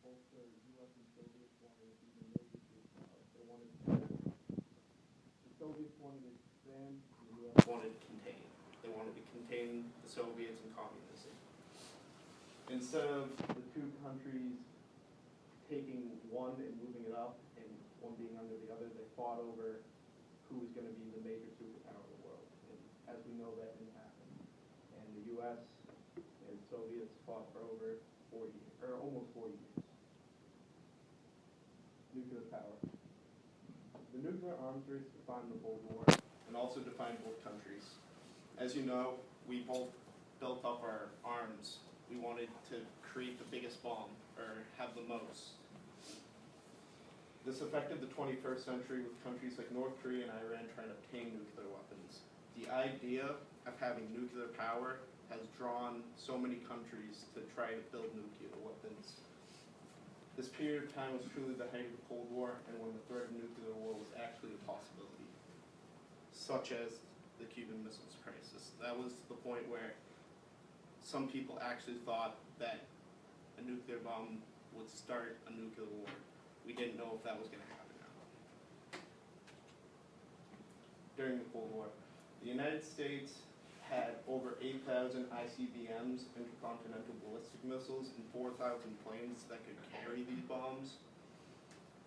both the U.S. and Soviets wanted to be the major superpower. They wanted the Soviets wanted to expand, and the U.S. wanted to contain. They wanted to contain the Soviets and communism. Instead of the two countries taking one and moving it up, and one being under the other, they fought over who was going to be the major superpower in the world. And as we know, that didn't happen. And the U.S. and Soviets fought for over 40, or almost 40 years. Nuclear power. The nuclear arms race defined the Cold War and also defined both countries. As you know, we both built up our arms. We wanted to create the biggest bomb, or have the most. This affected the 21st century with countries like North Korea and Iran trying to obtain nuclear weapons. The idea of having nuclear power has drawn so many countries to try to build nuclear weapons. This period of time was truly the height of the Cold War, and when the threat of nuclear war was actually a possibility, such as the Cuban Missiles Crisis. That was the point where some people actually thought that a nuclear bomb would start a nuclear war. We didn't know if that was going to happen or not. During the Cold War, the United States had over 8,000 ICBMs, intercontinental ballistic missiles, and 4,000 planes that could carry these bombs.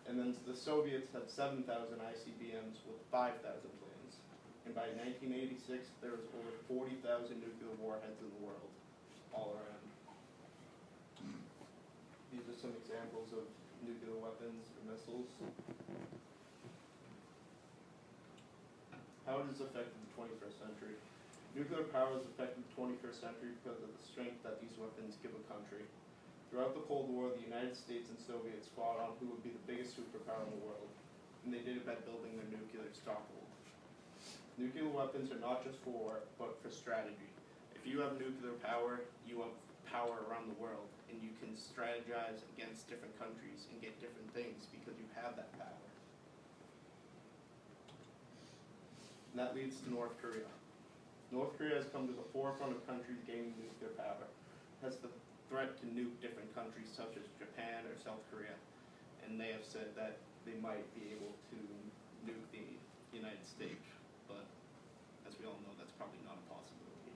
And then the Soviets had 7,000 ICBMs with 5,000 planes. And by 1986, there was over 40,000 nuclear warheads in the world, all around. These are some examples of nuclear weapons or missiles. How it has affected the 21st century. Nuclear power has affected the 21st century because of the strength that these weapons give a country. Throughout the Cold War, the United States and Soviets fought on who would be the biggest superpower in the world, and they did it by building their nuclear stockhold. Nuclear weapons are not just for war, but for strategy. If you have nuclear power, you have power around the world, and you can strategize against different countries and get different things because you have that power. And that leads to North Korea. North Korea has come to the forefront of countries gaining nuclear power. It has the threat to nuke different countries such as Japan or South Korea, and they have said that they might be able to nuke the United States, but as we all know, that's probably not a possibility.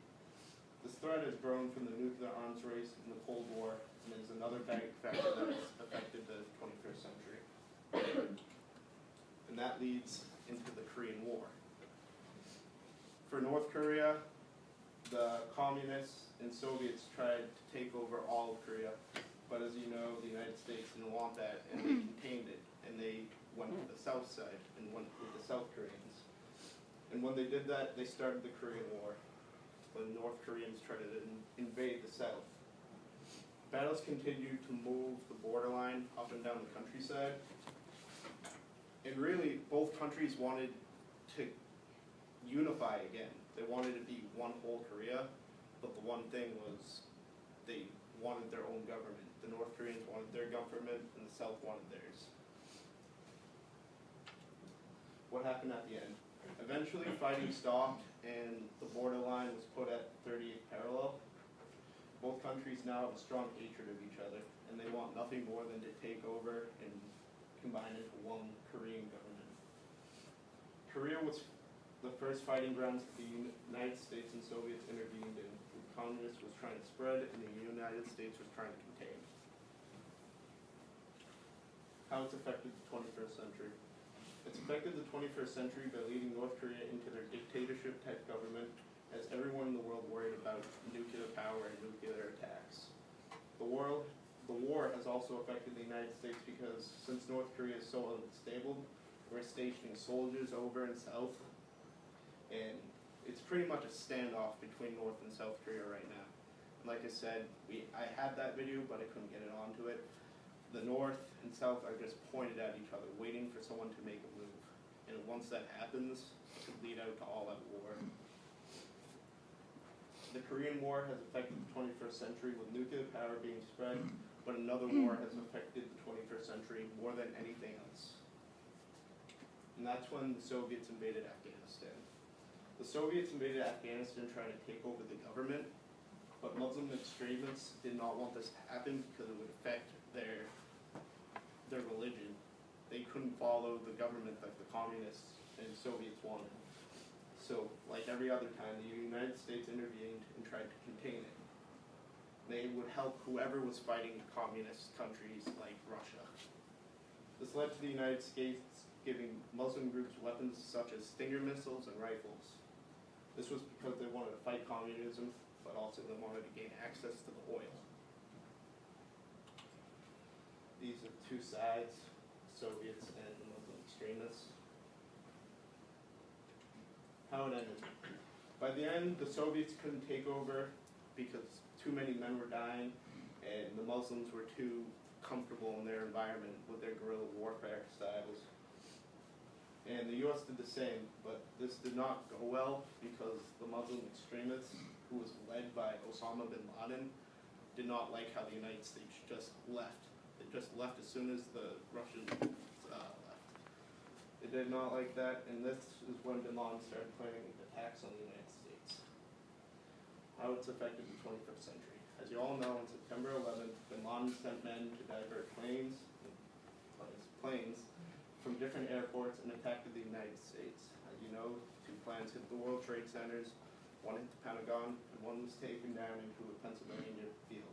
This threat has grown from the nuclear arms race in the Cold War, and is another big factor that has affected the 21st century. And that leads into the Korean War. For North Korea, the communists and Soviets tried to take over all of Korea, but as you know, the United States didn't want that, and they contained it, and they went to the south side and went with the South Koreans. And when they did that, they started the Korean War, when North Koreans tried to invade the south. Battles continued to move the borderline up and down the countryside, and really, both countries wanted to unify again. They wanted to be one whole Korea, but the one thing was they wanted their own government. The North Koreans wanted their government, and the South wanted theirs. What happened at the end? Eventually, fighting stopped, and the borderline was put at 38th parallel. Both countries now have a strong hatred of each other, and they want nothing more than to take over and combine into one Korean government. Korea was the first fighting grounds the United States and Soviets intervened in. The communists was trying to spread, and the United States was trying to contain. How it's affected the 21st century. It's affected the 21st century by leading North Korea into their dictatorship-type government, as everyone in the world worried about nuclear power and nuclear attacks. The war has also affected the United States because since North Korea is so unstable, we're stationing soldiers over in South, and it's pretty much a standoff between North and South Korea right now. Like I said, I had that video, but I couldn't get it onto it. The North and South are just pointed at each other, waiting for someone to make a move. And once that happens, it could lead out to all-out war. The Korean War has affected the 21st century with nuclear power being spread, but another war has affected the 21st century more than anything else. And that's when the Soviets invaded Afghanistan. The Soviets invaded Afghanistan trying to take over the government, but Muslim extremists did not want this to happen because it would affect their religion. They couldn't follow the government that the communists and Soviets wanted. So, like every other time, the United States intervened and tried to contain it. They would help whoever was fighting communist countries like Russia. This led to the United States giving Muslim groups weapons such as Stinger missiles and rifles. This was because they wanted to fight communism, but also they wanted to gain access to the oil. These are two sides, Soviets and the Muslim extremists. How it ended. By the end, the Soviets couldn't take over because too many men were dying, and the Muslims were too comfortable in their environment with their guerrilla warfare styles. And the U.S. did the same, but this did not go well because the Muslim extremists, who was led by Osama bin Laden, did not like how the United States just left. It just left as soon as the Russians left. They did not like that, and this is when bin Laden started planning attacks on the United States. How it's affected the 21st century. As you all know, on September 11th, bin Laden sent men to divert planes from different airports and attacked the United States. As you know, 2 planes hit the World Trade Centers, 1 hit the Pentagon, and 1 was taken down into a Pennsylvania field.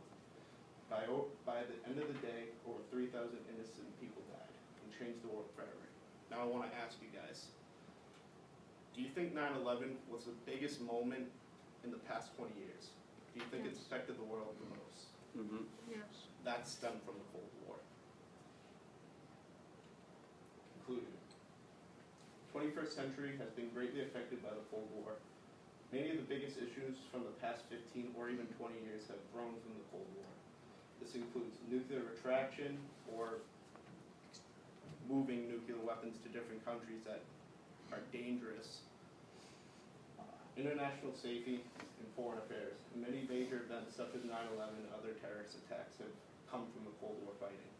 By the end of the day, over 3,000 innocent people died and changed the world forever. Now I want to ask you guys, do you think 9/11 was the biggest moment in the past 20 years? Do you think it's affected the world the most? Mm-hmm. Yes. That stemmed from the Cold War. Concluded. 21st century has been greatly affected by the Cold War. Many of the biggest issues from the past 15 or even 20 years have grown from the Cold War. This includes nuclear retraction or moving nuclear weapons to different countries that are dangerous, international safety, and foreign affairs. And many major events such as 9/11 and other terrorist attacks have come from the Cold War fighting.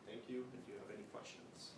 Thank you. If you have any questions.